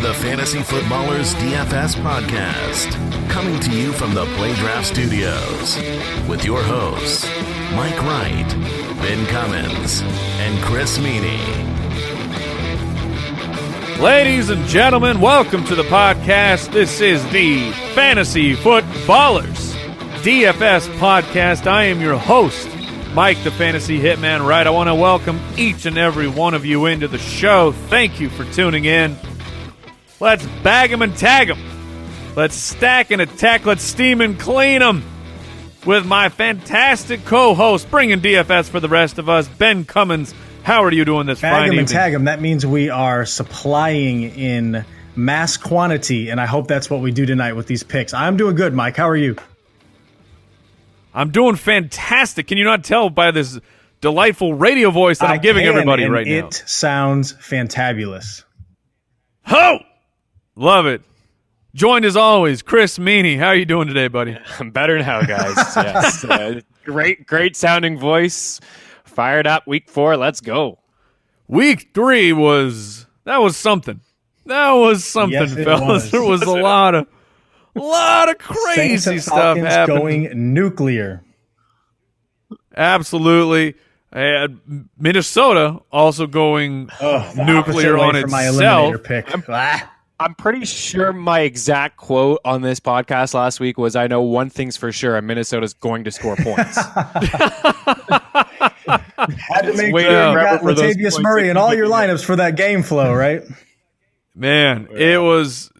the Fantasy Footballers DFS Podcast, coming to you from the Play Draft Studios with your hosts, Mike Wright, Ben Cummins, and Chris Meaney. Ladies and gentlemen, welcome to the podcast. This is the Fantasy Footballers DFS Podcast. I am your host, Mike, the Fantasy Hitman Wright. I want to welcome each and every one of you into the show. Thank you for tuning in. Let's bag them and tag them. Let's stack and attack. Let's steam and clean them with my fantastic co-host, bringing DFS for the rest of us, Ben Cummins. How are you doing this fine evening? Bag them and tag them. That means we are supplying in mass quantity, and I hope that's what we do tonight with these picks. I'm doing good, Mike. How are you? I'm doing fantastic. Can you not tell by this delightful radio voice that I'm giving everybody right now? It sounds fantabulous. Ho! Love it. Joined as always, Chris Meaney. How are you doing today, buddy? I'm better now, guys. Yes. Great sounding voice. Fired up. Week 4. Let's go. Week 3 was something. That was something, yes, fellas. There was a lot of crazy stuff happening. Going nuclear. Absolutely. Minnesota also going nuclear on itself. My eliminator pick. I'm pretty sure my exact quote on this podcast last week was, I know one thing's for sure, Minnesota's going to score points. Had to make sure you got Latavius Murray in all your lineups for that game flow, right? Man, that was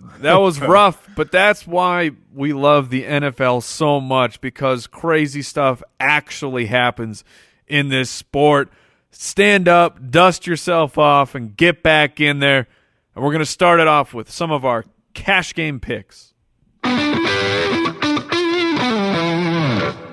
rough, but that's why we love the NFL so much, because crazy stuff actually happens in this sport. Stand up, dust yourself off, and get back in there. And we're going to start it off with some of our cash game picks.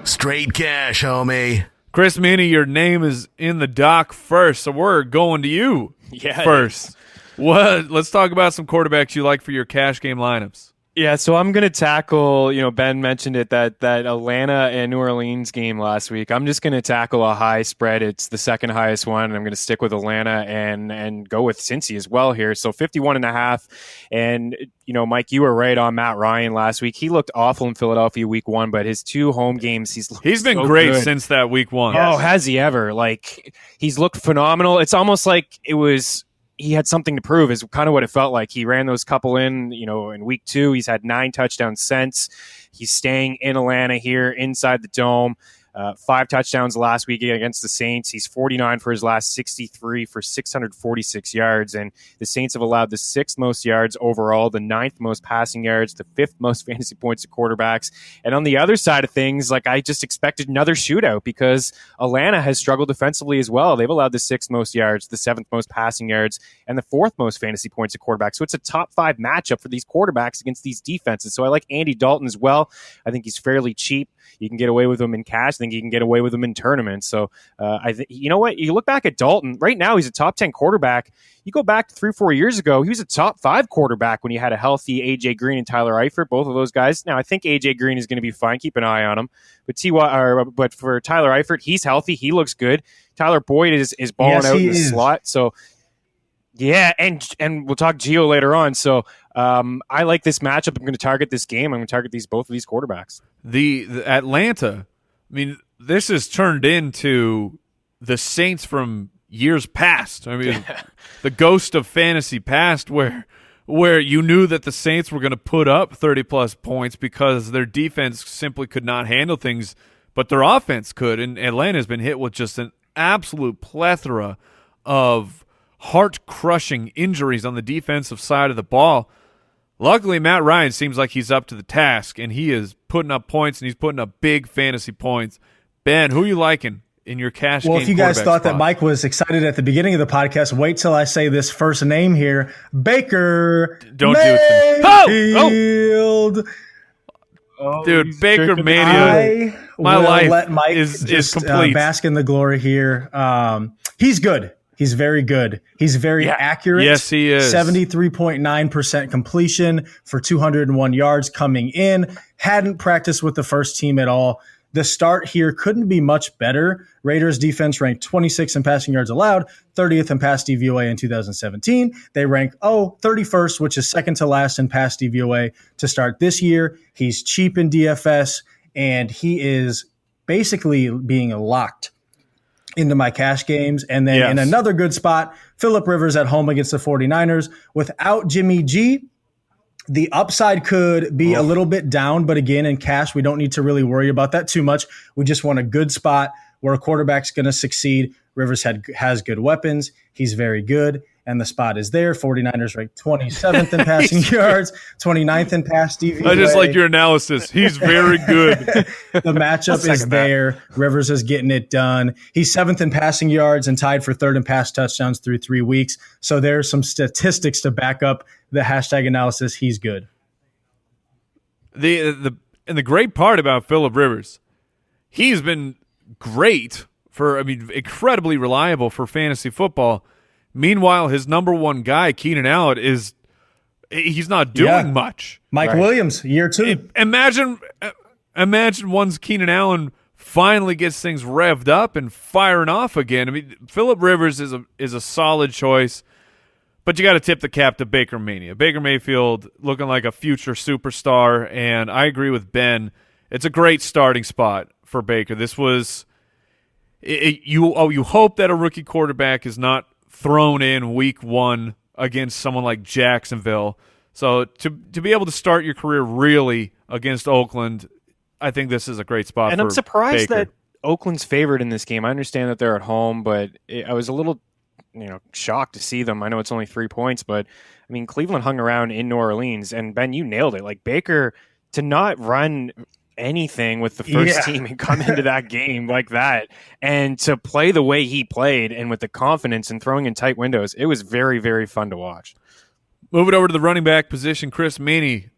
Straight cash, homie. Chris Meaney, your name is in the dock first, so we're going to you first. Let's talk about some quarterbacks you like for your cash game lineups. Yeah, so I'm going to tackle, Ben mentioned it, that Atlanta and New Orleans game last week. I'm just going to tackle a high spread. It's the second highest one, and I'm going to stick with Atlanta and go with Cincy as well here. So 51.5. And, Mike, you were right on Matt Ryan last week. He looked awful in Philadelphia week 1, but his 2 home games, he's been so great good since that week 1. Oh, has he ever? He's looked phenomenal. It's almost like he had something to prove, is kind of what it felt like. He ran those couple in week 2. He's had 9 touchdowns since. He's staying in Atlanta here inside the dome. 5 touchdowns last week against the Saints. He's 49 for his last 63 for 646 yards. And the Saints have allowed the 6th most yards overall, the 9th most passing yards, the 5th most fantasy points to quarterbacks. And on the other side of things, I just expected another shootout, because Atlanta has struggled defensively as well. They've allowed the 6th most yards, the 7th most passing yards, and the 4th most fantasy points to quarterbacks. So it's a top 5 matchup for these quarterbacks against these defenses. So I like Andy Dalton as well. I think he's fairly cheap. You can get away with him in cash. I think you can get away with him in tournaments. So you know what? You look back at Dalton. Right now, he's a top 10 quarterback. You go back 3-4 years ago, he was a top 5 quarterback when you had a healthy A.J. Green and Tyler Eifert, both of those guys. Now, I think A.J. Green is going to be fine. Keep an eye on him. But for Tyler Eifert, he's healthy. He looks good. Tyler Boyd is balling out in the slot. So, yeah, and we'll talk Gio later on. So I like this matchup. I'm going to target this game. I'm going to target both of these quarterbacks. The Atlanta, this has turned into the Saints from years past. The ghost of fantasy past, where you knew that the Saints were going to put up 30-plus points because their defense simply could not handle things, but their offense could. And Atlanta has been hit with just an absolute plethora of heart-crushing injuries on the defensive side of the ball. Luckily, Matt Ryan seems like he's up to the task, and he is putting up points, and he's putting up big fantasy points. Ben, who are you liking in your cash game? Well, if you guys thought that spot? Mike was excited at the beginning of the podcast, wait till I say this first name here. Baker Don't Mayfield. do it to me. Dude, Baker Mania. My life let Mike is complete. Bask in the glory here. He's good. He's very good. He's very accurate. Yes, he is. 73.9% completion for 201 yards coming in. Hadn't practiced with the first team at all. The start here couldn't be much better. Raiders defense ranked 26th in passing yards allowed, 30th in pass DVOA in 2017. They rank 31st, which is second to last in pass DVOA to start this year. He's cheap in DFS, and he is basically being locked into my cash games. And then in another good spot, Phillip Rivers at home against the 49ers. Without Jimmy G, the upside could be a little bit down, but again, in cash, we don't need to really worry about that too much. We just want a good spot where a quarterback's going to succeed. Rivers has good weapons. He's very good, and the spot is there. 49ers ranked 27th in passing yards, 29th in pass DVOA. I just like your analysis. He's very good. The matchup is there. Rivers is getting it done. He's 7th in passing yards and tied for 3rd in pass touchdowns through 3 weeks. So there's some statistics to back up the hashtag analysis. He's good. The great part about Phillip Rivers, he's been great incredibly reliable for fantasy football. Meanwhile, his number one guy, Keenan Allen, he's not doing much. Mike Williams, year 2. Imagine once Keenan Allen finally gets things revved up and firing off again. I mean, Phillip Rivers is a solid choice, but you got to tip the cap to Baker Mania. Baker Mayfield looking like a future superstar, and I agree with Ben. It's a great starting spot for Baker. This was you hope that a rookie quarterback is not thrown in week 1 against someone like Jacksonville. So to be able to start your career really against Oakland, I think this is a great spot. And for I'm surprised Baker. that Oakland's favored in this game. I understand that they're at home, but I was a little shocked to see them. I know it's only 3 points, but I mean, Cleveland hung around in New Orleans, and Ben, you nailed it. Like Baker to not run anything with the first team and come into that game like that, and to play the way he played and with the confidence and throwing in tight windows, it was very, very fun to watch. Moving over to the running back position, Chris Meaney.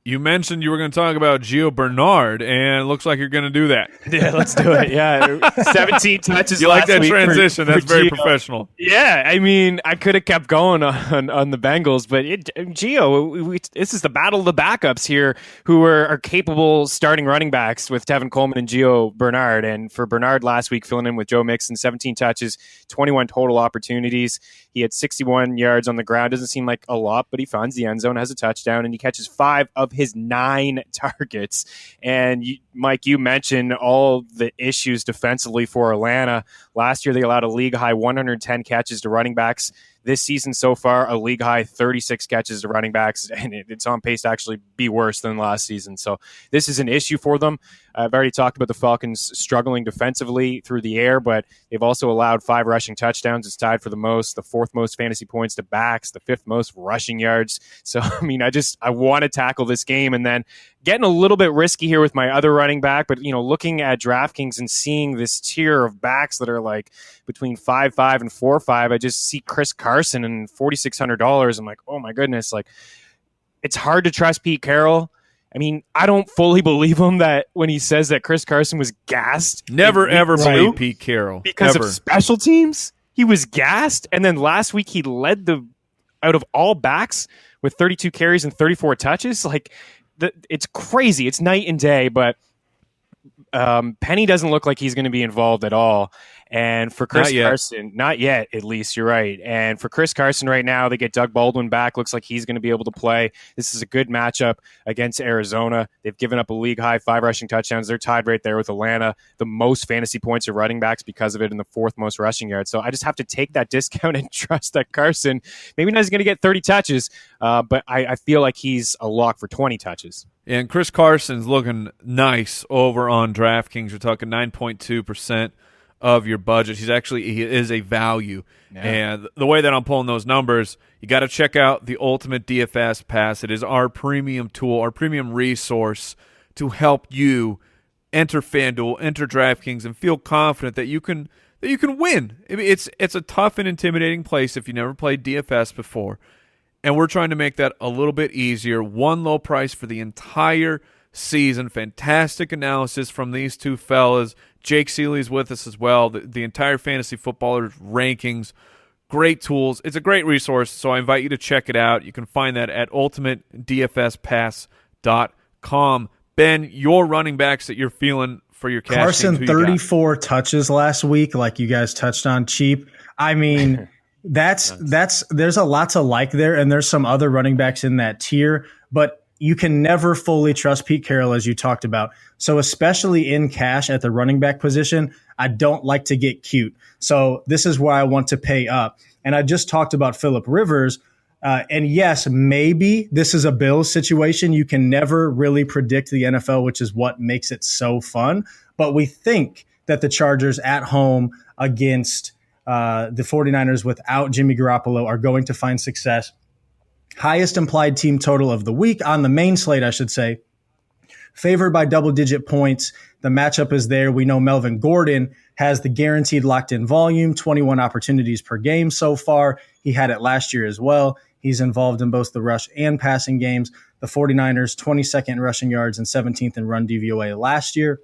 You mentioned you were going to talk about Gio Bernard, and it looks like you're going to do that. Yeah, let's do it. Yeah, 17 touches. You like that week transition? That's very Gio. Professional. Yeah, I mean, I could have kept going on the Bengals, but Gio, this is the battle of the backups here, who are capable starting running backs with Tevin Coleman and Gio Bernard. And for Bernard last week, filling in with Joe Mixon, 17 touches, 21 total opportunities. He had 61 yards on the ground. Doesn't seem like a lot, but he finds the end zone, has a touchdown, and he catches 5 of his 9 targets. And Mike, you mentioned all the issues defensively for Atlanta. Last year, they allowed a league-high 110 catches to running backs. This season so far, a league-high 36 catches to running backs, and it's on pace to actually be worse than last season. So this is an issue for them. I've already talked about the Falcons struggling defensively through the air, but they've also allowed 5 rushing touchdowns. It's tied for the 4th most fantasy points to backs, the 5th most rushing yards. So, I mean, I want to tackle this game, and then getting a little bit risky here with my other running back, but, looking at DraftKings and seeing this tier of backs that are like between 5.5 and 4.5, I just see Chris Carson and $4,600. I'm like, oh my goodness. Like, it's hard to trust Pete Carroll. I mean, I don't fully believe him that when he says that Chris Carson was gassed. Never, ever believe Pete Carroll. Because of special teams, he was gassed. And then last week, he led out of all backs with 32 carries and 34 touches. Like, it's crazy. It's night and day, but Penny doesn't look like he's going to be involved at all. And for Chris Carson, not yet, at least, you're right. And for Chris Carson right now, they get Doug Baldwin back. Looks like he's going to be able to play. This is a good matchup against Arizona. They've given up a league-high 5 rushing touchdowns. They're tied right there with Atlanta. The most fantasy points of running backs because of it, and the 4th most rushing yards. So I just have to take that discount and trust that Carson, maybe not going to get 30 touches, but I feel like he's a lock for 20 touches. And Chris Carson's looking nice over on DraftKings. We're talking 9.2% of your budget. He is a value. Yeah. And the way that I'm pulling those numbers, you got to check out the Ultimate DFS Pass. It is our premium tool, our premium resource to help you enter FanDuel, enter DraftKings, and feel confident that you can win. I mean, it's a tough and intimidating place if you never played DFS before. And we're trying to make that a little bit easier. One low price for the entire season. Fantastic analysis from these two fellas. Jake Seeley's with us as well. The entire Fantasy Footballers rankings. Great tools. It's a great resource, so I invite you to check it out. You can find that at ultimatedfspass.com. Ben, your running backs that you're feeling for your cash Carson, teams? Who you got? 34 touches last week, like you guys touched on, cheap. I mean, there's a lot to like there, and there's some other running backs in that tier, but you can never fully trust Pete Carroll, as you talked about. So especially in cash at the running back position, I don't like to get cute. So this is where I want to pay up. And I just talked about Phillip Rivers. And yes, maybe this is a Bills situation. You can never really predict the NFL, which is what makes it so fun. But we think that the Chargers at home against the 49ers without Jimmy Garoppolo are going to find success. Highest implied team total of the week on the main slate, I should say. Favored by double-digit points. The matchup is there. We know Melvin Gordon has the guaranteed locked-in volume, 21 opportunities per game so far. He had it last year as well. He's involved in both the rush and passing games. The 49ers, 22nd in rushing yards and 17th in run DVOA last year.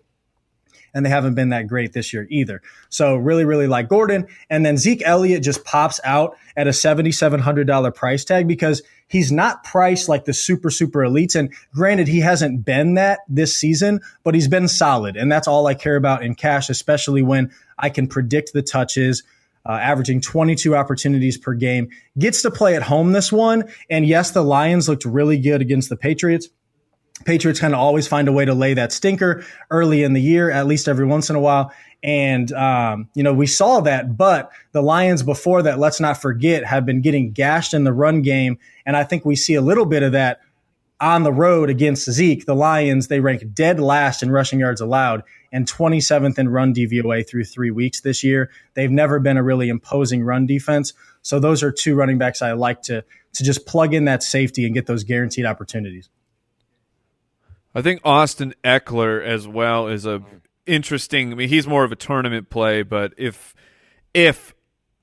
And they haven't been that great this year either. So really, really like Gordon. And then Zeke Elliott just pops out at a $7,700 price tag because he's not priced like the super, super elites. And granted, he hasn't been that this season, but he's been solid. And that's all I care about in cash, especially when I can predict the touches, averaging 22 opportunities per game. Gets to play at home this one. And yes, the Lions looked really good against the Patriots. Patriots kind of always find a way to lay that stinker early in the year, at least every once in a while. And, we saw that. But the Lions before that, let's not forget, have been getting gashed in the run game. And I think we see a little bit of that on the road against Zeke. The Lions, they rank dead last in rushing yards allowed and 27th in run DVOA through 3 weeks this year. They've never been a really imposing run defense. So those are two running backs I like to just plug in that safety and get those guaranteed opportunities. I think Austin Eckler as well is a interesting. I mean, he's more of a tournament play, but if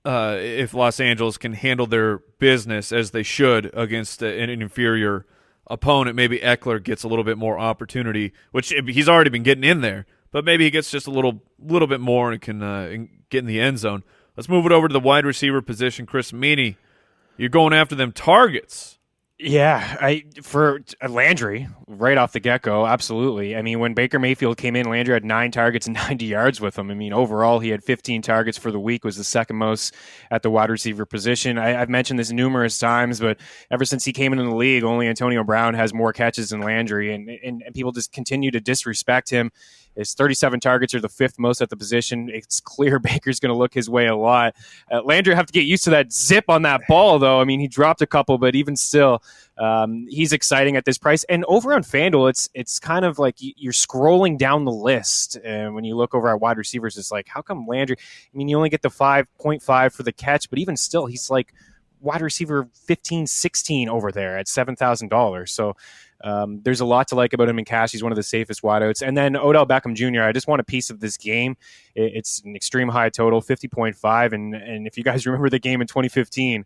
Los Angeles can handle their business as they should against an inferior opponent, maybe Eckler gets a little bit more opportunity, which he's already been getting in there, but maybe he gets just a little bit more and can get in the end zone. Let's move it over to the wide receiver position. Chris Meaney, you're going after them targets. Yeah, for Landry right off the get-go, absolutely. I mean, when Baker Mayfield came in, Landry had 9 targets and 90 yards with him. I mean, overall, he had 15 targets for the week, was the second most at the wide receiver position. I've mentioned this numerous times, but ever since he came into the league, only Antonio Brown has more catches than Landry, and people just continue to disrespect him. His 37 targets are the 5th most at the position. It's clear Baker's going to look his way a lot. Landry have to get used to that zip on that ball, though. I mean, he dropped a couple, but even still, he's exciting at this price. And over on FanDuel, it's kind of like you're scrolling down the list. And when you look over at wide receivers, it's like, how come Landry? I mean, you only get the 5.5 for the catch, but even still, he's like wide receiver 15, 16 over there at $7,000. So there's a lot to like about him in cash. He's one of the safest wideouts. And then Odell Beckham Jr., I just want a piece of this game. It's an extreme high total, 50.5. And if you guys remember the game in 2015,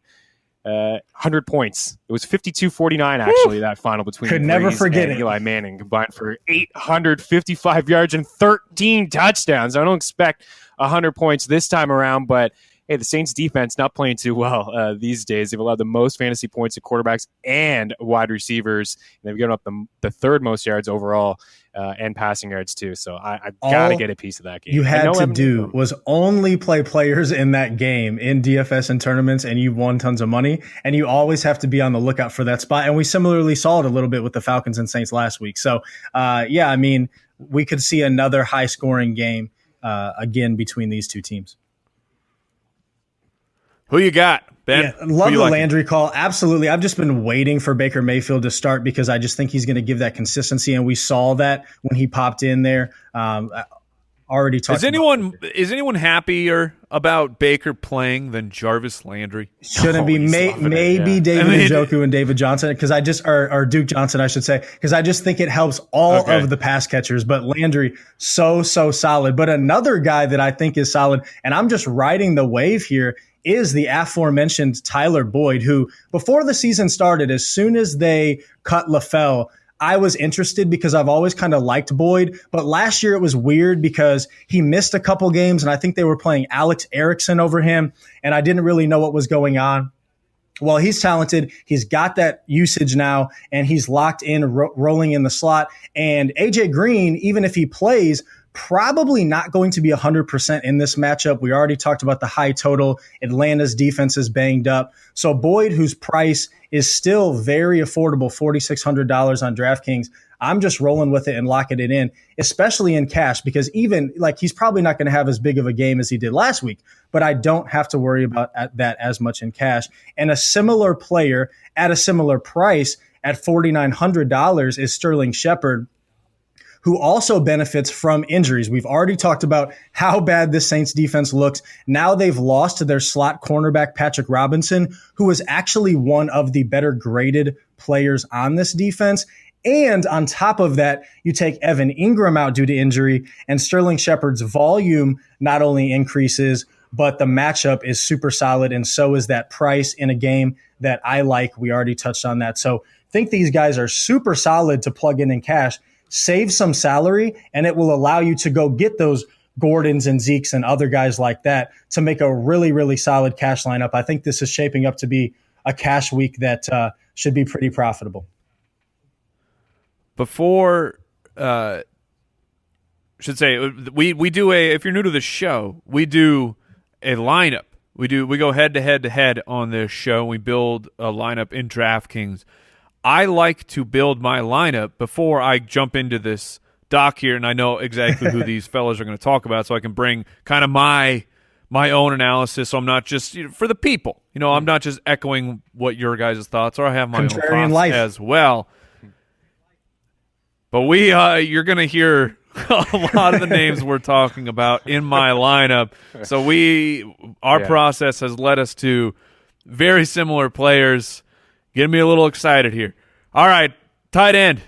100 points. It was 52-49, actually, that final between Could never forget and it. Eli Manning combined for 855 yards and 13 touchdowns. I don't expect 100 points this time around, but hey, the Saints defense not playing too well these days. They've allowed the most fantasy points to quarterbacks and wide receivers. And they've given up the third most yards overall and passing yards too. So I got to get a piece of that game. You had to do was only play players in that game in DFS and tournaments, and you won tons of money. And you always have to be on the lookout for that spot. And we similarly saw it a little bit with the Falcons and Saints last week. So, I mean, we could see another high-scoring game again between these two teams. Who you got, Ben? Yeah, love the Landry call. Absolutely. I've just been waiting for Baker Mayfield to start because I just think he's going to give that consistency, and we saw that when he popped in there. Already talked. Is anyone happier about Baker playing than Jarvis Landry? Shouldn't be. Maybe David Njoku and David Johnson because or Duke Johnson, I should say, because I just think it helps all of the pass catchers. But Landry, so solid. But another guy that I think is solid, and I'm just riding the wave here, is the aforementioned Tyler Boyd, who before the season started, as soon as they cut LaFell, I was interested because I've always kind of liked Boyd. But last year it was weird because he missed a couple games, and I think they were playing Alex Erickson over him, and I didn't really know what was going on. Well, he's talented. He's got that usage now, and he's locked in, rolling in the slot. And A.J. Green, even if he plays, probably not going to be 100% in this matchup. We already talked about the high total. Atlanta's defense is banged up. So Boyd, whose price is still very affordable, $4,600 on DraftKings, I'm just rolling with it and locking it in, especially in cash, because even like he's probably not going to have as big of a game as he did last week, but I don't have to worry about that as much in cash. And a similar player at a similar price at $4,900 is Sterling Shepard, who also benefits from injuries. We've already talked about how bad this Saints defense looks. Now they've lost to their slot cornerback, Patrick Robinson, who is actually one of the better graded players on this defense. And on top of that, you take Evan Ingram out due to injury, and Sterling Shepard's volume not only increases, but the matchup is super solid, and so is that price in a game that I like. We already touched on that. So I think these guys are super solid to plug in cash. Save some salary, and it will allow you to go get those Gordons and Zekes and other guys like that to make a really, really solid cash lineup. I think this is shaping up to be a cash week that should be pretty profitable. Before, should say, we do if you're new to the show, we do a lineup. We go head to head on this show. We build a lineup in DraftKings. I like to build my lineup before I jump into this doc here, and I know exactly who these fellas are going to talk about, so I can bring kind of my own analysis. So I'm not just for the people. I'm not just echoing what your guys' thoughts are. I have my Contrarian own thoughts life as well. But you're going to hear a lot of the names we're talking about in my lineup. So our process has led us to very similar players. Getting me a little excited here. All right, tight end.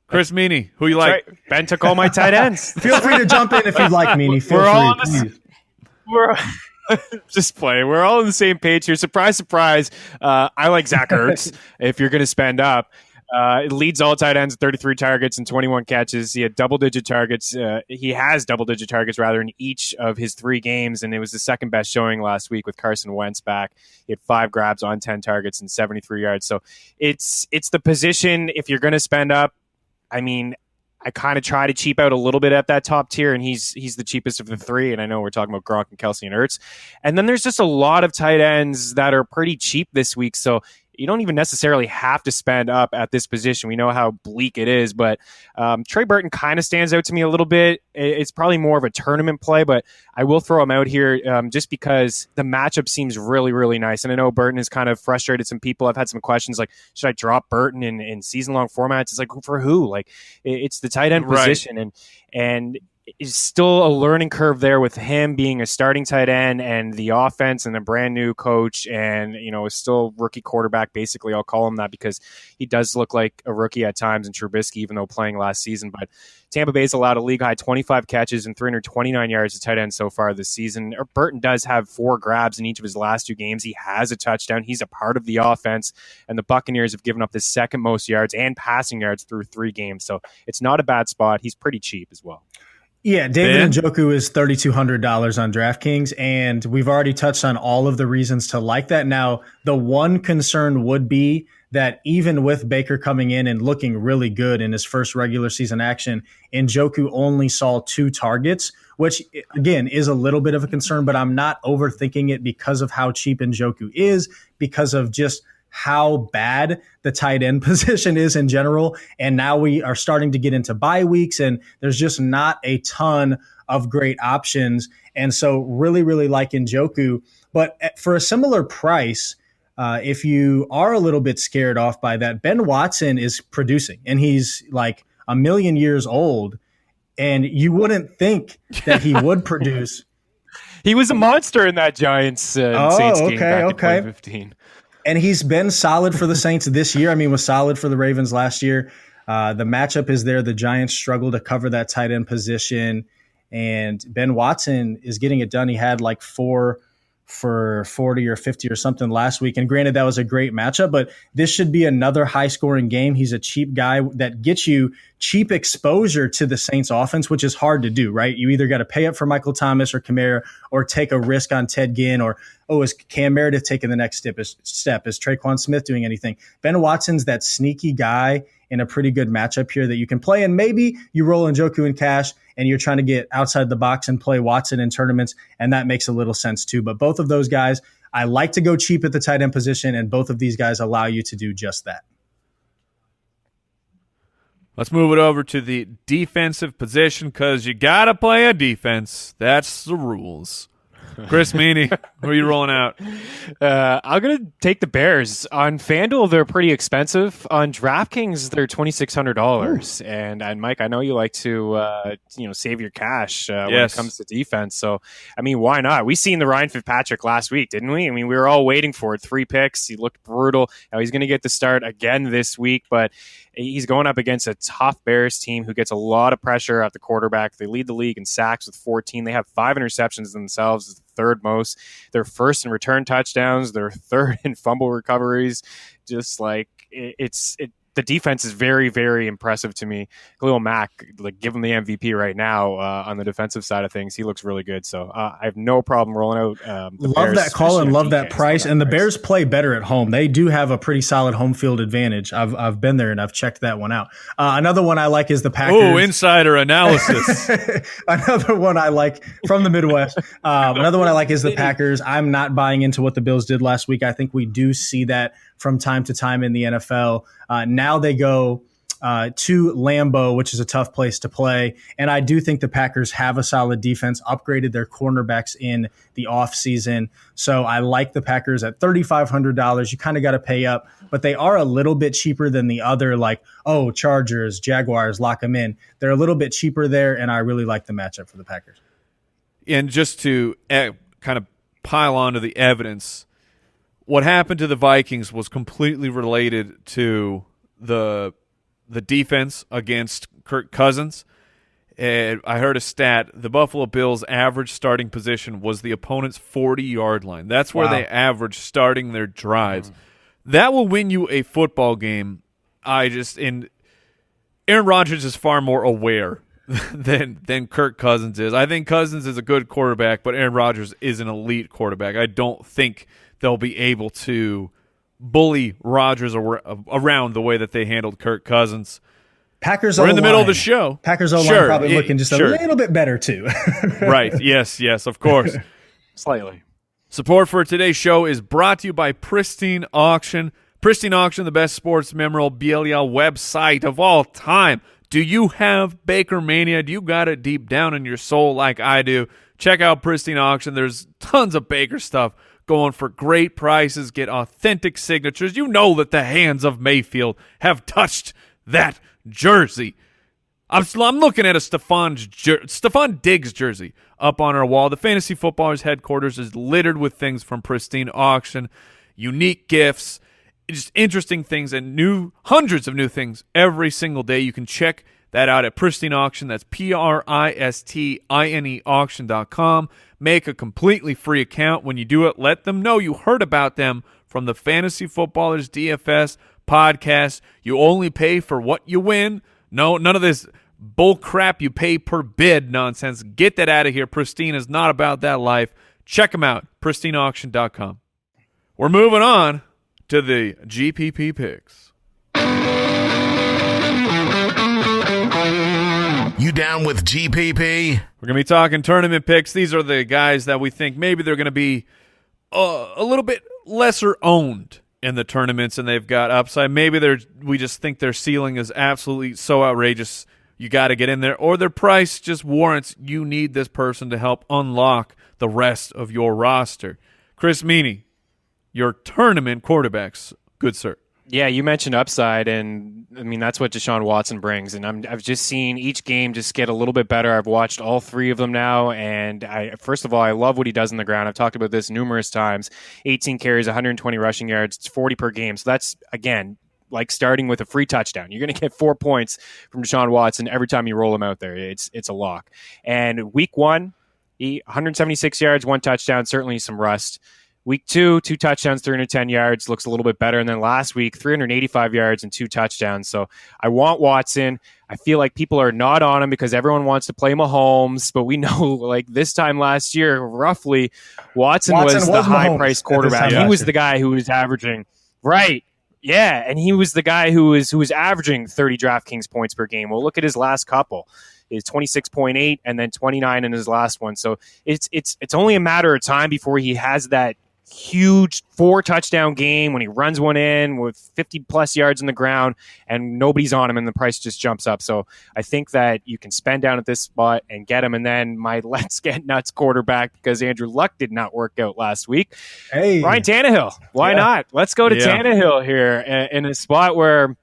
Chris Meaney, who you like? Right. Ben took all my tight ends. Feel free to jump in if you'd like, Meaney. We're just playing. We're all on the same page here. Surprise, surprise. I like Zach Ertz if you're going to spend up. It leads all tight ends, 33 targets and 21 catches. He had double-digit targets. He has double-digit targets, rather, in each of his 3 games, and it was the second best showing last week with Carson Wentz back. He had 5 grabs on 10 targets and 73 yards. So it's the position, if you're going to spend up, I mean, I kind of try to cheap out a little bit at that top tier, and he's the cheapest of the 3, and I know we're talking about Gronk and Kelsey and Ertz. And then there's just a lot of tight ends that are pretty cheap this week, so you don't even necessarily have to spend up at this position. We know how bleak it is, but Trey Burton kind of stands out to me a little bit. It's probably more of a tournament play, but I will throw him out here just because the matchup seems really, really nice. And I know Burton has kind of frustrated some people. I've had some questions like, should I drop Burton in season-long formats? It's like, for who? Like, it's the tight end position, and is still a learning curve there with him being a starting tight end and the offense and a brand new coach and, still rookie quarterback. Basically, I'll call him that because he does look like a rookie at times in Trubisky, even though playing last season. But Tampa Bay's allowed a league high 25 catches and 329 yards to tight end so far this season. Burton does have 4 grabs in each of his last 2 games. He has a touchdown. He's a part of the offense, and the Buccaneers have given up the second most yards and passing yards through 3 games. So it's not a bad spot. He's pretty cheap as well. Yeah, David Njoku is $3,200 on DraftKings, and we've already touched on all of the reasons to like that. Now, the one concern would be that even with Baker coming in and looking really good in his first regular season action, Njoku only saw 2 targets, which, again, is a little bit of a concern, but I'm not overthinking it because of how cheap Njoku is, because of just how bad the tight end position is in general. And now we are starting to get into bye weeks, and there's just not a ton of great options. And so really, really like Njoku. But for a similar price, if you are a little bit scared off by that, Ben Watson is producing, and he's like a million years old, and you wouldn't think that he would produce. He was a monster in that Giants Saints game back in 2015. And he's been solid for the Saints this year. I mean, was solid for the Ravens last year. The matchup is there. The Giants struggle to cover that tight end position. And Ben Watson is getting it done. He had like 4 for 40 or 50 or something last week. And granted, that was a great matchup, but this should be another high-scoring game. He's a cheap guy that gets you cheap exposure to the Saints offense, which is hard to do, right? You either got to pay up for Michael Thomas or Kamara or take a risk on Ted Ginn or oh, is Cam Meredith taking the next step? Is Traquan Smith doing anything? Ben Watson's that sneaky guy in a pretty good matchup here that you can play. And maybe you roll Njoku in cash and you're trying to get outside the box and play Watson in tournaments, and that makes a little sense too. But both of those guys, I like to go cheap at the tight end position, and both of these guys allow you to do just that. Let's move it over to the defensive position because you got to play a defense. That's the rules. Chris Meaney, who are you rolling out? I'm going to take the Bears. On FanDuel, they're pretty expensive. On DraftKings, they're $2,600. And Mike, I know you like to save your cash when it comes to defense. So, I mean, why not? We seen the Ryan Fitzpatrick last week, didn't we? I mean, we were all waiting for it. 3 picks. He looked brutal. Now he's going to get the start again this week, but he's going up against a tough Bears team who gets a lot of pressure at the quarterback. They lead the league in sacks with 14. They have 5 interceptions themselves, the third most. They're first in return touchdowns. They're third in fumble recoveries. Just like the defense is very, very impressive to me. Khalil Mack, like, give him the MVP right now on the defensive side of things. He looks really good. So I have no problem rolling out. Love Bears, that call and love that price. And the Bears play better at home. They do have a pretty solid home field advantage. I've been there and I've checked that one out. Another one I like is the Packers. Oh, insider analysis. Another one I like from the Midwest. Another one I like is the Packers. I'm not buying into what the Bills did last week. I think we do see that from time to time in the NFL. Now they go to Lambeau, which is a tough place to play. And I do think the Packers have a solid defense, upgraded their cornerbacks in the offseason. So I like the Packers at $3,500. You kind of got to pay up, but they are a little bit cheaper than the other, like, Chargers, Jaguars, lock them in. They're a little bit cheaper there, and I really like the matchup for the Packers. And just to kind of pile onto the evidence, what happened to the Vikings was completely related to the defense against Kirk Cousins. And I heard a stat: the Buffalo Bills' average starting position was the opponent's 40-yard line. That's where they average starting their drives. That will win you a football game. Aaron Rodgers is far more aware than Kirk Cousins is. I think Cousins is a good quarterback, but Aaron Rodgers is an elite quarterback. I don't think they'll be able to bully Rodgers around the way that they handled Kirk Cousins. Packers We're in the middle of the show. Packers O-line probably looking just a little bit better too. Right. Yes, of course. Slightly. Support for today's show is brought to you by Pristine Auction. Pristine Auction, the best sports memorabilia website of all time. Do you have Baker Mania? Do you got it deep down in your soul like I do? Check out Pristine Auction. There's tons of Baker stuff going for great prices. Get authentic signatures. You know that the hands of Mayfield have touched that jersey. I'm looking at a Stephon Diggs jersey up on our wall. The Fantasy Footballers headquarters is littered with things from Pristine Auction, unique gifts, just interesting things, and hundreds of new things every single day. You can check that out at Pristine Auction. That's PRISTINE auction.com. Make a completely free account. When you do it, let them know you heard about them from the Fantasy Footballers DFS Podcast. You only pay for what you win. No, none of this bull crap you pay per bid nonsense. Get that out of here. Pristine is not about that life. Check them out, pristineauction.com. We're moving on to the GPP picks. You down with GPP? We're going to be talking tournament picks. These are the guys that we think maybe they're going to be a little bit lesser owned in the tournaments, and they've got upside. Maybe we just think their ceiling is absolutely so outrageous you got to get in there, or their price just warrants you need this person to help unlock the rest of your roster. Chris Meaney, your tournament quarterbacks, good sir. Yeah, you mentioned upside, and I mean that's what Deshaun Watson brings. And I've just seen each game just get a little bit better. I've watched all 3 of them now, and first of all, I love what he does on the ground. I've talked about this numerous times. 18 carries, 120 rushing yards, it's 40 per game. So that's, again, like starting with a free touchdown. You're going to get 4 points from Deshaun Watson every time you roll him out there. It's a lock. And week 1, 176 yards, 1 touchdown, certainly some rust. Week 2, 2 touchdowns, 310 yards, looks a little bit better. And then last week, 385 yards and 2 touchdowns. So I want Watson. I feel like people are not on him because everyone wants to play Mahomes. But we know, like this time last year, roughly, Watson was the high-priced quarterback. He was the guy who was averaging, right. Yeah, and he was the guy who was averaging 30 DraftKings points per game. Well, look at his last couple. Is 26.8 and then 29 in his last one. So it's only a matter of time before he has that huge 4-touchdown game when he runs one in with 50 plus yards on the ground and nobody's on him and the price just jumps up. So I think that you can spend down at this spot and get him. And then my let's get nuts quarterback, because Andrew Luck did not work out last week. Hey, Ryan Tannehill. Why not? Let's go to Tannehill here in a spot where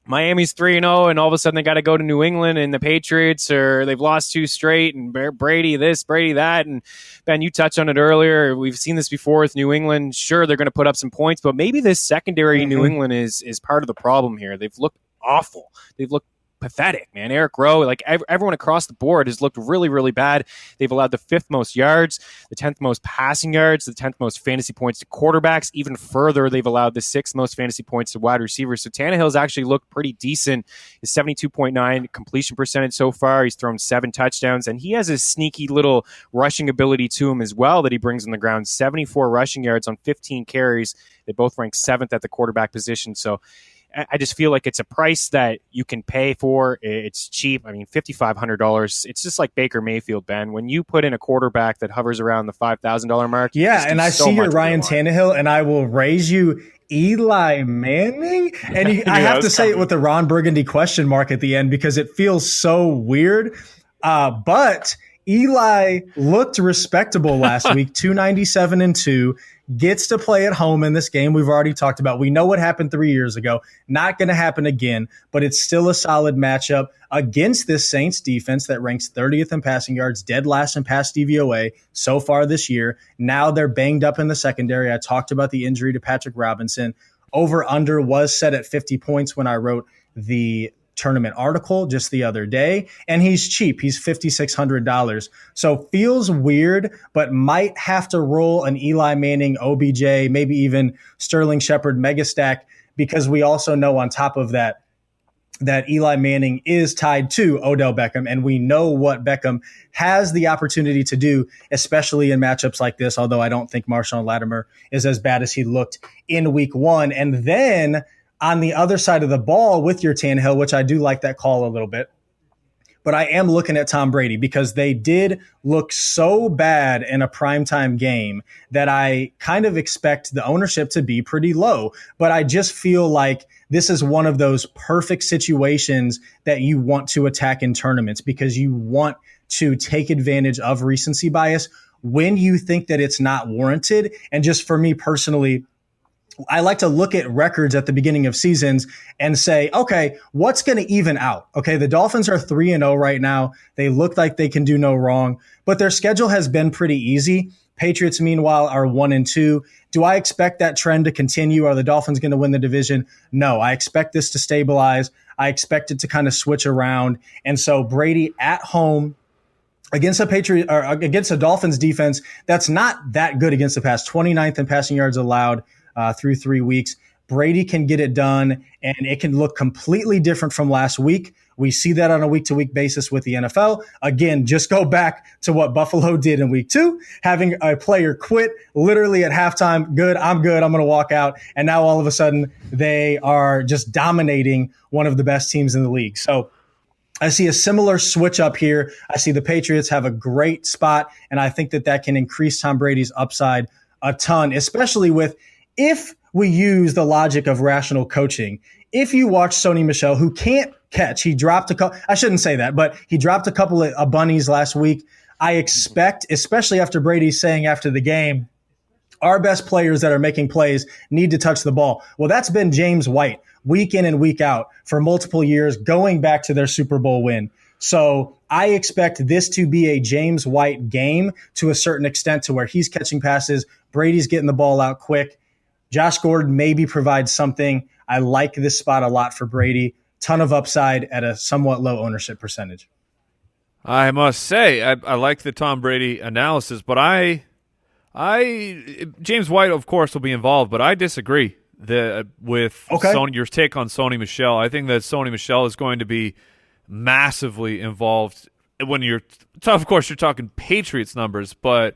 Miami's 3-0, and all of a sudden they got to go to New England, and the Patriots they've lost 2 straight, and Brady this, Brady that. And Ben, you touched on it earlier. We've seen this before with New England. Sure, they're going to put up some points, but maybe this secondary New England is part of the problem here. They've looked awful. They've looked pathetic, man. Eric Rowe, like everyone across the board has looked really, really bad. They've allowed the 5th most yards, the 10th most passing yards, the 10th most fantasy points to quarterbacks. Even further, they've allowed the 6th most fantasy points to wide receivers. So Tannehill's actually looked pretty decent. His 72.9 completion percentage so far. He's thrown 7 touchdowns, and he has a sneaky little rushing ability to him as well that he brings on the ground. 74 rushing yards on 15 carries. They both rank 7th at the quarterback position. So I just feel like it's a price that you can pay for. It's cheap. I mean, $5,500. It's just like Baker Mayfield, Ben. When you put in a quarterback that hovers around the $5,000 mark. Yeah, and I see your Ryan Tannehill, and I will raise you Eli Manning. And I have to say it with the Ron Burgundy question mark at the end because it feels so weird. But Eli looked respectable last week, 297-2. Gets to play at home in this game we've already talked about. We know what happened 3 years ago. Not going to happen again, but it's still a solid matchup against this Saints defense that ranks 30th in passing yards, dead last in pass DVOA so far this year. Now they're banged up in the secondary. I talked about the injury to Patrick Robinson. Over-under was set at 50 points when I wrote the tournament article just the other day, and he's cheap. He's $5,600. So feels weird, but might have to roll an Eli Manning, OBJ, maybe even Sterling Shepard mega stack, because we also know on top of that Eli Manning is tied to Odell Beckham, and we know what Beckham has the opportunity to do, especially in matchups like this, although I don't think Marshawn Lattimore is as bad as he looked in week 1. And then on the other side of the ball with your Tannehill, which I do like that call a little bit, but I am looking at Tom Brady because they did look so bad in a primetime game that I kind of expect the ownership to be pretty low. But I just feel like this is one of those perfect situations that you want to attack in tournaments because you want to take advantage of recency bias when you think that it's not warranted. And just for me personally, I like to look at records at the beginning of seasons and say, okay, what's going to even out? Okay, the Dolphins are 3-0 right now. They look like they can do no wrong, but their schedule has been pretty easy. Patriots, meanwhile, are 1-2. Do I expect that trend to continue? Are the Dolphins going to win the division? No, I expect this to stabilize. I expect it to kind of switch around. And so Brady at home against a Dolphins defense that's not that good against the pass, 29th in passing yards allowed through 3 weeks. Brady can get it done, and it can look completely different from last week. We see that on a week-to-week basis with the NFL. Again, just go back to what Buffalo did in week 2, having a player quit literally at halftime. Good, I'm going to walk out. And now all of a sudden they are just dominating one of the best teams in the league. So I see a similar switch up here. I see the Patriots have a great spot, and I think that can increase Tom Brady's upside a ton, especially if we use the logic of rational coaching. If you watch Sony Michel, who can't catch, he dropped I shouldn't say that, but he dropped a couple of bunnies last week. I expect, especially after Brady's saying after the game, our best players that are making plays need to touch the ball. Well, that's been James White week in and week out for multiple years, going back to their Super Bowl win. So I expect this to be a James White game to a certain extent, to where he's catching passes, Brady's getting the ball out quick. Josh Gordon maybe provides something. I like this spot a lot for Brady. Ton of upside at a somewhat low ownership percentage. I must say, I like the Tom Brady analysis, but I James White, of course, will be involved, but I disagree with your take on Sony Michel. I think that Sony Michel is going to be massively involved when of course, you're talking Patriots numbers, but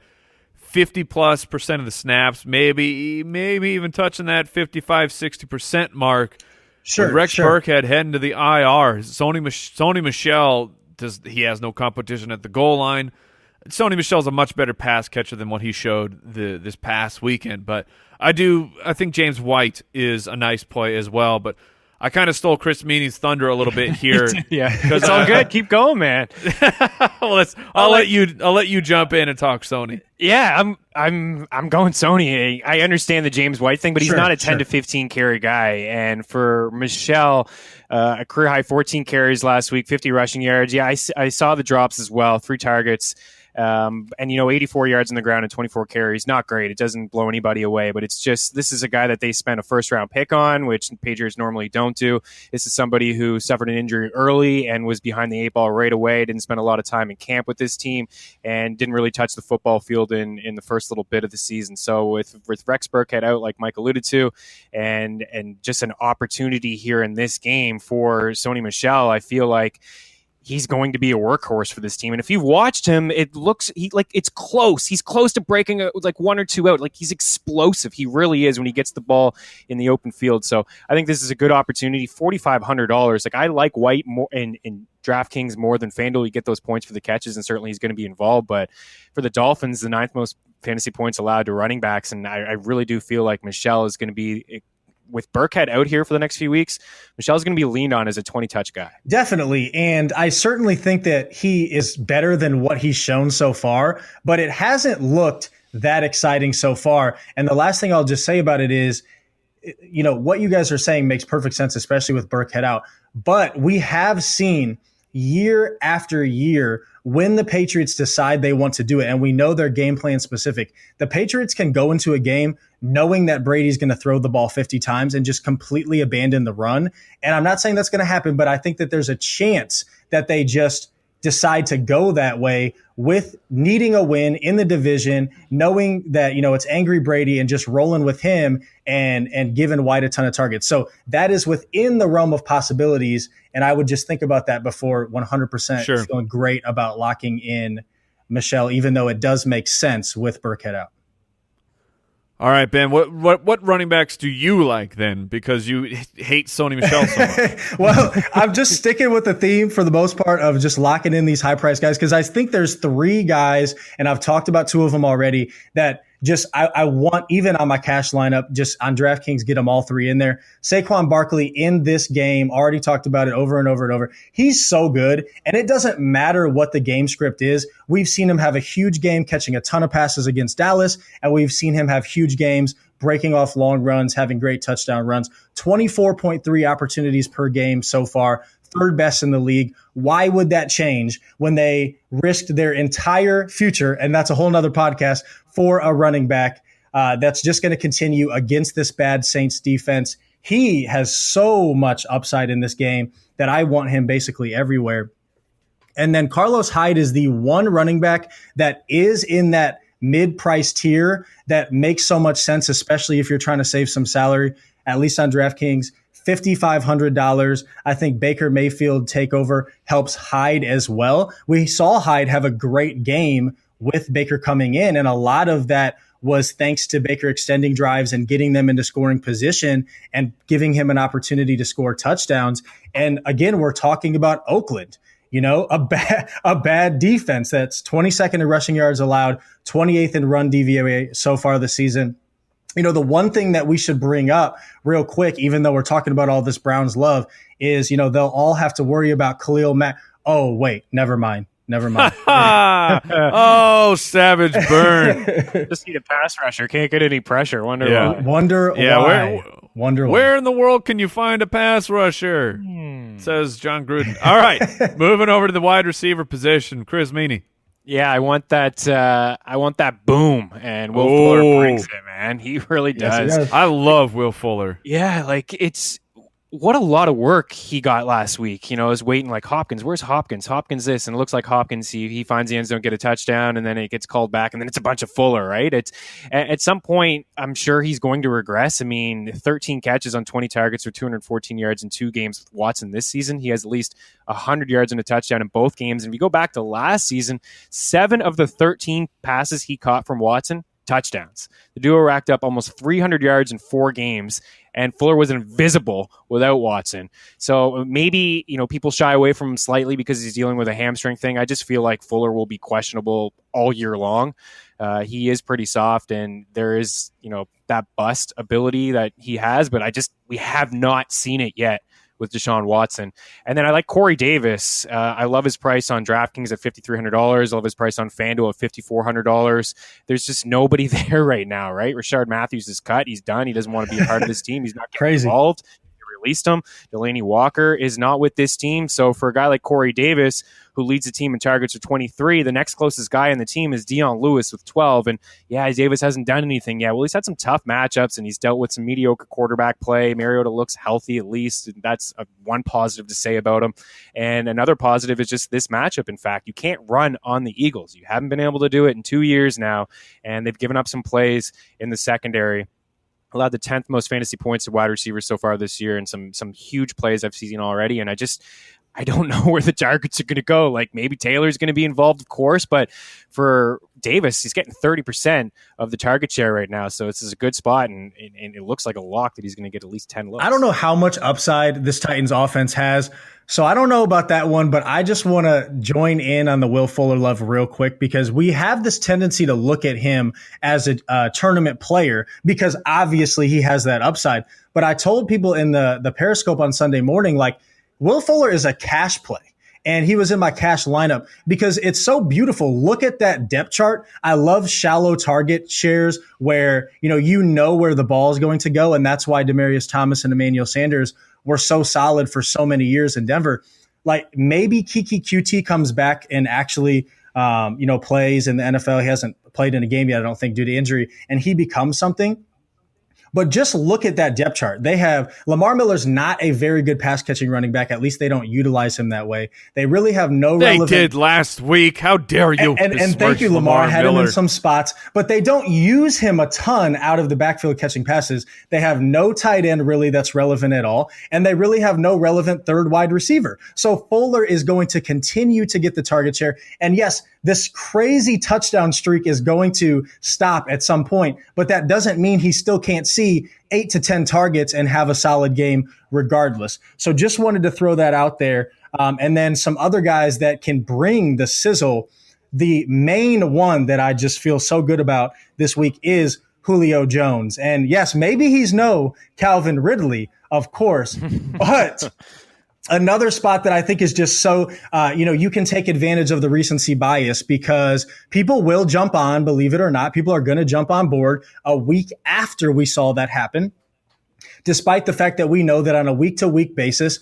50+% of the snaps, maybe even touching that 55-60% mark. Sure. With Rex Burkhead heading to the IR, Sony Michel he has no competition at the goal line. Sony Michel's a much better pass catcher than what he showed this past weekend, but I think James White is a nice play as well, but I kind of stole Chris Meaney's thunder a little bit here. Yeah, it's all good. Keep going, man. Well, I'll let you jump in and talk Sony. Yeah, I'm going Sony. I understand the James White thing, but he's not a 10 to 15 carry guy. And for Michel, a career high 14 carries last week, 50 rushing yards. Yeah, I saw the drops as well. 3 targets. And 84 yards on the ground and 24 carries, not great. It doesn't blow anybody away, but it's just, this is a guy that they spent a first round pick on, which Patriots normally don't do. This is somebody who suffered an injury early and was behind the 8 ball right away. Didn't spend a lot of time in camp with this team and didn't really touch the football field in the first little bit of the season. So with Rex Burkhead out, like Mike alluded to, and just an opportunity here in this game for Sony Michel, I feel like he's going to be a workhorse for this team. And if you've watched him, it's close. He's close to breaking like 1 or 2 out. Like, he's explosive. He really is when he gets the ball in the open field. So I think this is a good opportunity. $4,500. Like, I like White more in DraftKings more than FanDuel. You get those points for the catches, and certainly he's going to be involved. But for the Dolphins, the 9th most fantasy points allowed to running backs. And I really do feel like Michel is going to be, with Burkhead out here for the next few weeks, Michel's going to be leaned on as a 20-touch guy. Definitely. And I certainly think that he is better than what he's shown so far, but it hasn't looked that exciting so far. And the last thing I'll just say about it is, what you guys are saying makes perfect sense, especially with Burkhead out. But we have seen year after year when the Patriots decide they want to do it, and we know their game plan specific, the Patriots can go into a game knowing that Brady's going to throw the ball 50 times and just completely abandon the run. And I'm not saying that's going to happen, but I think that there's a chance that they just decide to go that way with needing a win in the division, knowing that, it's angry Brady and just rolling with him and giving White a ton of targets. So that is within the realm of possibilities. And I would just think about that before 100% feeling great about locking in Michel, even though it does make sense with Burkhead out. All right, Ben, what running backs do you like then? Because you hate Sony Michel so much. Well, I'm just sticking with the theme for the most part of just locking in these high-priced guys, because I think there's 3 guys, and I've talked about 2 of them already, that just I want, even on my cash lineup, just on DraftKings, get them all 3 in there. Saquon Barkley in this game, already talked about it over and over and over. He's so good, and it doesn't matter what the game script is. We've seen him have a huge game catching a ton of passes against Dallas, and we've seen him have huge games breaking off long runs, having great touchdown runs. 24.3 opportunities per game so far, 3rd best in the league. Why would that change when they risked their entire future, and that's a whole nother podcast, for a running back that's just going to continue against this bad Saints defense? He has so much upside in this game that I want him basically everywhere. And then Carlos Hyde is the one running back that is in that mid-price tier that makes so much sense, especially if you're trying to save some salary, at least on DraftKings. $5,500. I think Baker Mayfield takeover helps Hyde as well. We saw Hyde have a great game with Baker coming in, and a lot of that was thanks to Baker extending drives and getting them into scoring position and giving him an opportunity to score touchdowns. And again, we're talking about Oakland, a bad defense that's 22nd in rushing yards allowed, 28th in run DVOA so far this season. The one thing that we should bring up real quick, even though we're talking about all this Browns love, is, they'll all have to worry about Khalil Mack. Oh, wait, never mind. Oh, savage burn. Just need a pass rusher. Can't get any pressure. Wonder why. Wonder why. Where in the world can you find a pass rusher? Says John Gruden. All right, moving over to the wide receiver position. Chris Meaney. Yeah, I want that boom, and Will Fuller brings it, man. He really does. Yes, I love Will Fuller. Yeah, like what a lot of work he got last week. I was waiting like, Hopkins, where's Hopkins? Hopkins this. And it looks like Hopkins, he finds the end zone, get a touchdown, and then it gets called back, and then it's a bunch of Fuller, right? It's at some point, I'm sure he's going to regress. 13 catches on 20 targets for 214 yards in 2 games with Watson this season. He has at least 100 yards and a touchdown in both games. And if you go back to last season, 7 of the 13 passes he caught from Watson, touchdowns. The duo racked up almost 300 yards in 4 games, and Fuller was invisible without Watson. So maybe, people shy away from him slightly because he's dealing with a hamstring thing. I just feel like Fuller will be questionable all year long. He is pretty soft, and there is, that bust ability that he has, but we have not seen it yet with Deshaun Watson. And then I like Corey Davis. I love his price on DraftKings at $5,300. I love his price on FanDuel at $5,400. There's just nobody there right now, right? Rashard Matthews is cut. He's done. He doesn't want to be a part of this team. He's not getting involved. They released him. Delaney Walker is not with this team. So for a guy like Corey Davis, who leads the team in targets with 23, the next closest guy on the team is Dion Lewis with 12. And Davis hasn't done anything yet. Well, he's had some tough matchups, and he's dealt with some mediocre quarterback play. Mariota looks healthy at least, and that's one positive to say about him. And another positive is just this matchup. In fact, you can't run on the Eagles. You haven't been able to do it in 2 years now, and they've given up some plays in the secondary. Allowed the 10th most fantasy points to wide receivers so far this year, and some huge plays I've seen already. And I don't know where the targets are going to go. Like, maybe Taylor's going to be involved, of course, but for Davis, he's getting 30% of the target share right now. So this is a good spot, and it looks like a lock that he's going to get at least 10 looks. I don't know how much upside this Titans offense has, so I don't know about that one, but I just want to join in on the Will Fuller love real quick, because we have this tendency to look at him as a tournament player because obviously he has that upside. But I told people in the Periscope on Sunday morning, like, Will Fuller is a cash play, and he was in my cash lineup because it's so beautiful. Look at that depth chart. I love shallow target shares where, you know where the ball is going to go, and that's why Demaryius Thomas and Emmanuel Sanders were so solid for so many years in Denver. Like, maybe Kiki QT comes back and actually, plays in the NFL. He hasn't played in a game yet, I don't think, due to injury, and he becomes something. But just look at that depth chart. They have Lamar Miller's not a very good pass catching running back. At least they don't utilize him that way. They really have no relevant. They did last week. How dare you? And thank you, Lamar. Had him in some spots, but they don't use him a ton out of the backfield catching passes. They have no tight end really that's relevant at all. And they really have no relevant third wide receiver. So Fuller is going to continue to get the target share. And yes, this crazy touchdown streak is going to stop at some point, but that doesn't mean he still can't see 8 to 10 targets and have a solid game regardless. So just wanted to throw that out there. And then some other guys that can bring the sizzle. The main one that I just feel so good about this week is Julio Jones. And yes, maybe he's no Calvin Ridley, of course, but another spot that I think is just so, you can take advantage of the recency bias because people will jump on, believe it or not. People are going to jump on board a week after we saw that happen, despite the fact that we know that on a week-to-week basis,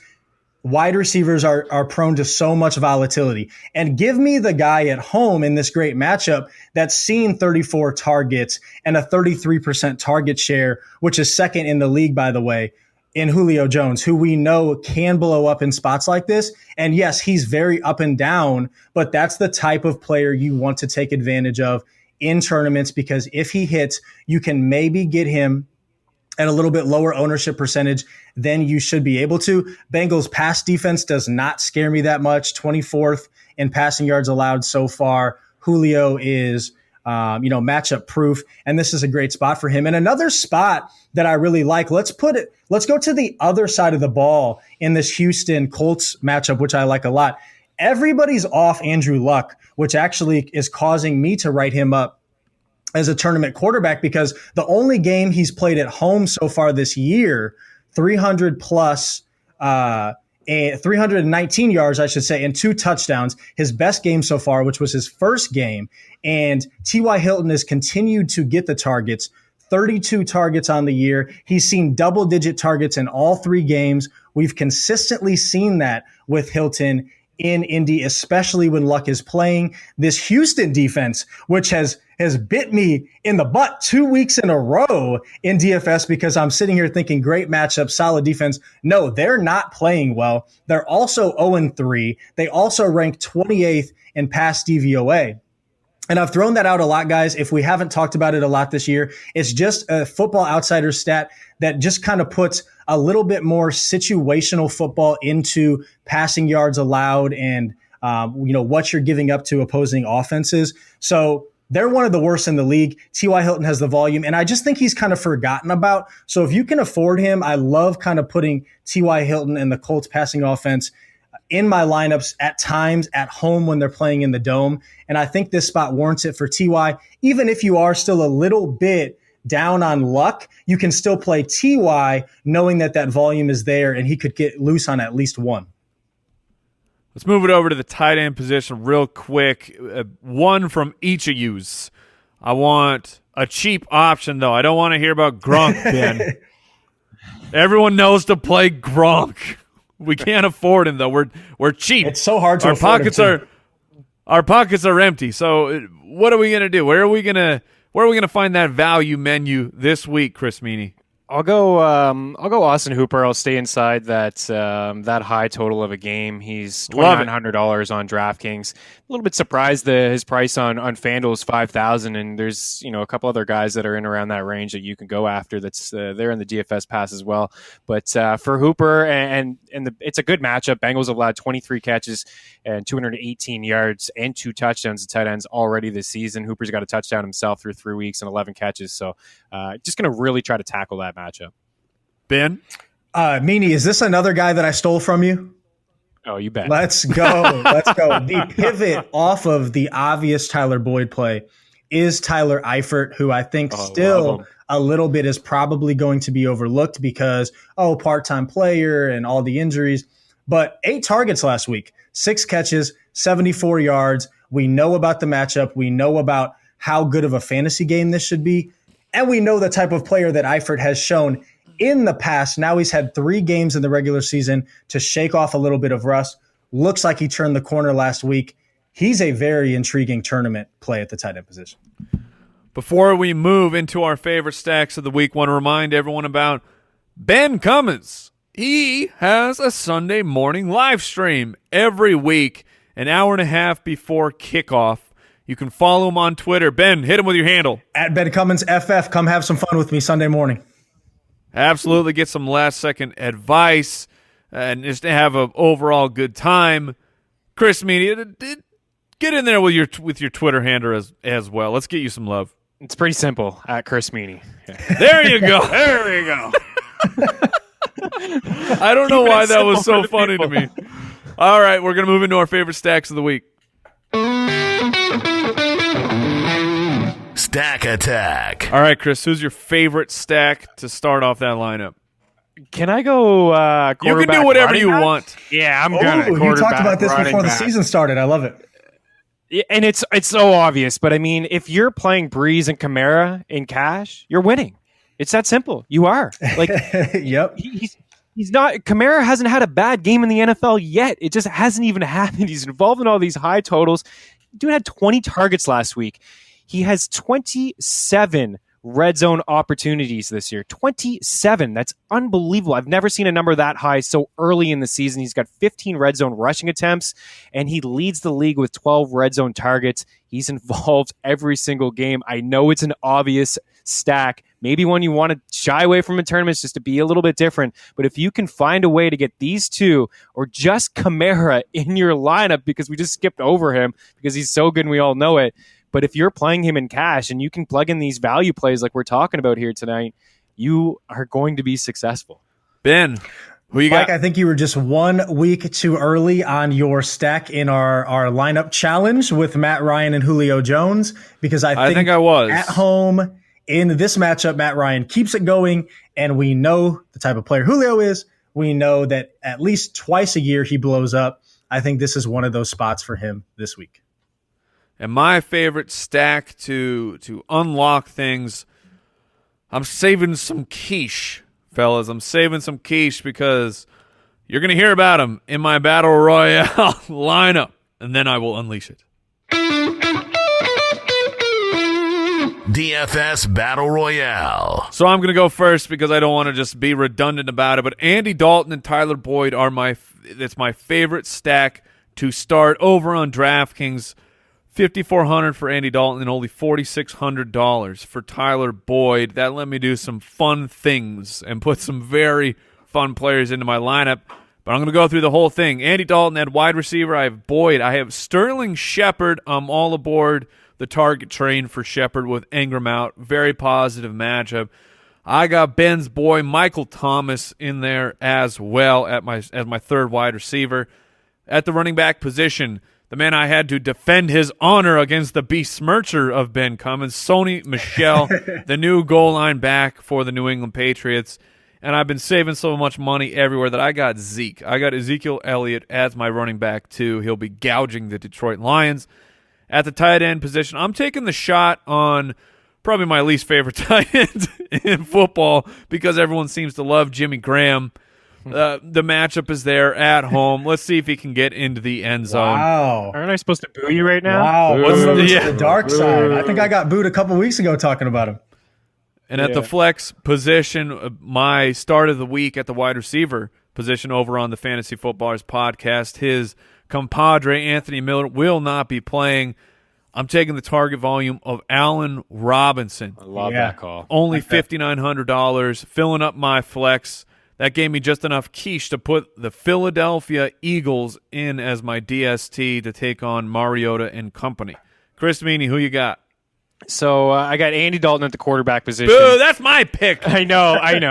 wide receivers are prone to so much volatility. And give me the guy at home in this great matchup that's seen 34 targets and a 33% target share, which is second in the league, by the way, in Julio Jones, who we know can blow up in spots like this. And yes, he's very up and down, but that's the type of player you want to take advantage of in tournaments, because if he hits, you can maybe get him at a little bit lower ownership percentage than you should be able to. Bengals pass defense does not scare me that much. 24th in passing yards allowed so far. Julio is matchup proof, and this is a great spot for him. And another spot that I really like, let's go to the other side of the ball in this Houston Colts matchup, which I like a lot. Everybody's off Andrew Luck, which actually is causing me to write him up as a tournament quarterback because the only game he's played at home so far this year, 300 plus, 319 yards, I should say, and 2 touchdowns. His best game so far, which was his first game. And T.Y. Hilton has continued to get the targets, 32 targets on the year. He's seen double-digit targets in all 3 games. We've consistently seen that with Hilton in Indy, especially when Luck is playing. This Houston defense, which has bit me in the butt 2 weeks in a row in DFS because I'm sitting here thinking great matchup, solid defense. No, they're not playing well. They're also 0-3. They also rank 28th in pass DVOA. And I've thrown that out a lot, guys. If we haven't talked about it a lot this year, it's just a Football Outsider stat that just kind of puts a little bit more situational football into passing yards allowed and, what you're giving up to opposing offenses. So they're one of the worst in the league. T.Y. Hilton has the volume, and I just think he's kind of forgotten about. So if you can afford him, I love kind of putting T.Y. Hilton and the Colts passing offense in my lineups at times at home when they're playing in the Dome. And I think this spot warrants it for T.Y. Even if you are still a little bit down on Luck, you can still play T.Y. knowing that volume is there and he could get loose on at least one. Let's move it over to the tight end position real quick. One from each of yous. I want a cheap option, though. I don't want to hear about Gronk, Ben. Everyone knows to play Gronk. We can't afford him, though. We're cheap. It's so hard to afford him. Our pockets are empty. So what are we going to do? Where are we going to find that value menu this week, Chris Meaney? I'll go Austin Hooper. I'll stay inside that high total of a game. He's $2,900 on DraftKings. A little bit surprised that his price on FanDuel is $5,000, and there's a couple other guys that are in around that range that you can go after. That's they're in the DFS Pass as well. But for Hooper it's a good matchup. Bengals have allowed 23 catches and 218 yards and 2 touchdowns to tight ends already this season. Hooper's got a touchdown himself through 3 weeks and 11 catches. So just going to really try to tackle that matchup. Ben? Meaney, is this another guy that I stole from you? Oh, you bet. Let's go. Let's go. The pivot off of the obvious Tyler Boyd play is Tyler Eifert, who I think still a little bit is probably going to be overlooked because, part-time player and all the injuries. But 8 targets last week, 6 catches, 74 yards. We know about the matchup. We know about how good of a fantasy game this should be. And we know the type of player that Eifert has shown in the past. Now he's had 3 games in the regular season to shake off a little bit of rust. Looks like he turned the corner last week. He's a very intriguing tournament play at the tight end position. Before we move into our favorite stacks of the week, want to remind everyone about Ben Cummins. He has a Sunday morning live stream every week, an hour and a half before kickoff. You can follow him on Twitter. Ben, hit him with your handle. At Ben Cummins FF. Come have some fun with me Sunday morning. Absolutely. Get some last-second advice and just have an overall good time. Chris Meaney, get in there with your Twitter handle as well. Let's get you some love. It's pretty simple, at Chris Meaney. Yeah. There you go. There you go. I don't know why that was so funny to me. All right, we're going to move into our favorite stacks of the week. Stack Attack. All right, Chris, who's your favorite stack to start off that lineup? Can I go you can do whatever you want. Yeah, I'm going to you talked about this before the season started. I love it. Yeah, and it's so obvious, but I mean, if you're playing Breeze and Kamara in cash, you're winning. It's that simple. You are. Like, yep. He's not. Kamara hasn't had a bad game in the NFL yet. It just hasn't even happened. He's involved in all these high totals. Dude had 20 targets last week. He has 27 red zone opportunities this year. 27. That's unbelievable. I've never seen a number that high so early in the season. He's got 15 red zone rushing attempts, and he leads the league with 12 red zone targets. He's involved every single game. I know it's an obvious stack. Maybe when you want to shy away from a tournament just to be a little bit different. But if you can find a way to get these two or just Kamara in your lineup, because we just skipped over him because he's so good and we all know it. But if you're playing him in cash and you can plug in these value plays like we're talking about here tonight, you are going to be successful. Ben, who you got? Mike, I think you were just 1 week too early on your stack in our lineup challenge with Matt Ryan and Julio Jones, because I think I was at home in this matchup. Matt Ryan keeps it going, and we know the type of player Julio is. We know that at least twice a year he blows up. I think this is one of those spots for him this week. And my favorite stack to unlock things, I'm saving some quiche, fellas. I'm saving some quiche because You're going to hear about him in my Battle Royale lineup, and then I will unleash it. DFS Battle Royale. So I'm going to go first because I don't want to just be redundant about it, but Andy Dalton and Tyler Boyd are it's my favorite stack to start over on DraftKings. $5,400 for Andy Dalton and only $4,600 for Tyler Boyd. That let me do some fun things and put some very fun players into my lineup. But I'm going to go through the whole thing. Andy Dalton at wide receiver. I have Boyd. I have Sterling Shepard. I'm all aboard the target train for Shepard with Ingram out. Very positive matchup. I got Ben's boy Michael Thomas in there as well as my third wide receiver. At the running back position, the man I had to defend his honor against the besmircher of Ben Cummins, Sony Michel, the new goal line back for the New England Patriots. And I've been saving so much money everywhere that I got Zeke. I got Ezekiel Elliott as my running back, too. He'll be gouging the Detroit Lions. At the tight end position, I'm taking the shot on probably my least favorite tight end in football because everyone seems to love Jimmy Graham. The matchup is there at home. Let's see if he can get into the end zone. Wow. Aren't I supposed to boo you right now? Wow. Yeah. The dark side. I think I got booed a couple weeks ago talking about him. And at the flex position, my start of the week at the wide receiver position over on the Fantasy Footballers Podcast, his compadre Anthony Miller will not be playing. I'm taking the target volume of Allen Robinson. I love that call. Only $5,900, filling up my flex. That gave me just enough quiche to put the Philadelphia Eagles in as my DST to take on Mariota and company. Chris Meaney, who you got? So I got Andy Dalton at the quarterback position. Boo, that's my pick. I know. I'm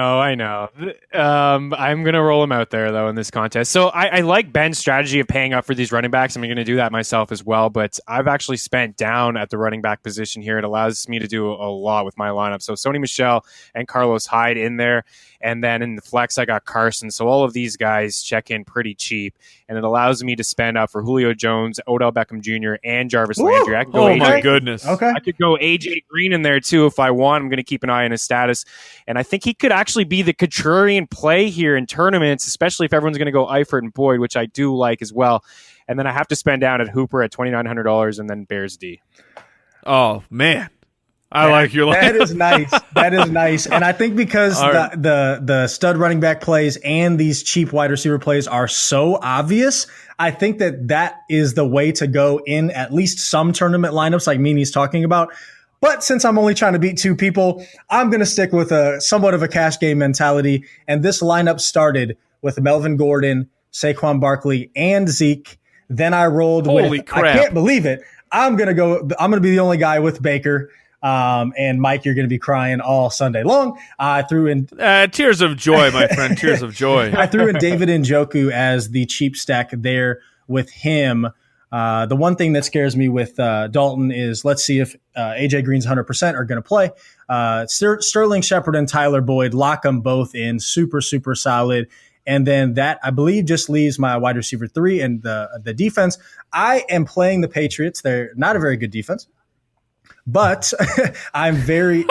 going to roll him out there, though, in this contest. So I like Ben's strategy of paying up for these running backs. I'm going to do that myself as well, but I've actually spent down at the running back position here. It allows me to do a lot with my lineup. So Sony Michel and Carlos Hyde in there. And then in the flex, I got Carson. So all of these guys check in pretty cheap. And it allows me to spend up for Julio Jones, Odell Beckham Jr., and Jarvis Landry. I can go my goodness. Okay. I could go AJ Green in there, too, if I want. I'm going to keep an eye on his status. And I think he could actually be the contrarian play here in tournaments, especially if everyone's going to go Eifert and Boyd, which I do like as well. And then I have to spend down at Hooper at $2,900 and then Bears D. Oh, man. I like your lineup. That is nice. That is nice. And I think because the stud running back plays and these cheap wide receiver plays are so obvious, I think that is the way to go in at least some tournament lineups like Meaney's talking about. But since I'm only trying to beat two people, I'm going to stick with a somewhat of a cash game mentality. And this lineup started with Melvin Gordon, Saquon Barkley, and Zeke. Then I rolled Holy with, crap. I can't believe it. I'm going to be the only guy with Baker. And Mike, you're going to be crying all Sunday long. I threw in tears of joy, my friend, tears of joy. I threw in David Njoku as the cheap stack there with him. The one thing that scares me with Dalton is let's see if AJ Green's 100% are going to play. Sterling Shepard and Tyler Boyd, lock them both in. Super, super solid. And then that, I believe, just leaves my wide receiver 3 and the defense. I am playing the Patriots. They're not a very good defense. But I'm very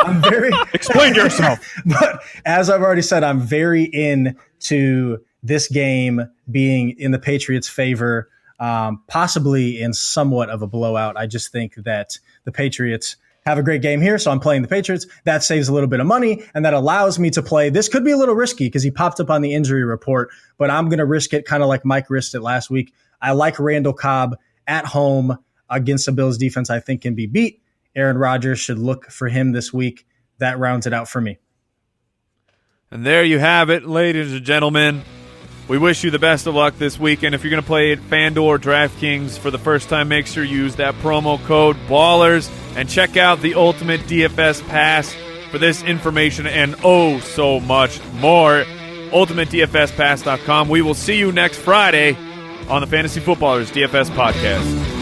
Explain yourself. But as I've already said, I'm very into this game being in the Patriots' favor, possibly in somewhat of a blowout. I just think that the Patriots have a great game here, so I'm playing the Patriots. That saves a little bit of money, and that allows me to play. This could be a little risky because he popped up on the injury report, but I'm going to risk it kind of like Mike risked it last week. I like Randall Cobb at home against the Bills defense I think can be beat. Aaron Rodgers should look for him this week. That rounds it out for me. And there you have it, ladies and gentlemen. We wish you the best of luck this weekend. If you're going to play at FanDuel or DraftKings for the first time, make sure you use that promo code BALLERS and check out the Ultimate DFS Pass for this information and oh so much more. UltimateDFSPass.com. We will see you next Friday on the Fantasy Footballers DFS Podcast.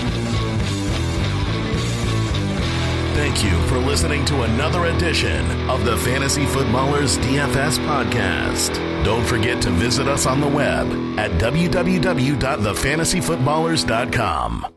Thank you for listening to another edition of the Fantasy Footballers DFS Podcast. Don't forget to visit us on the web at www.thefantasyfootballers.com.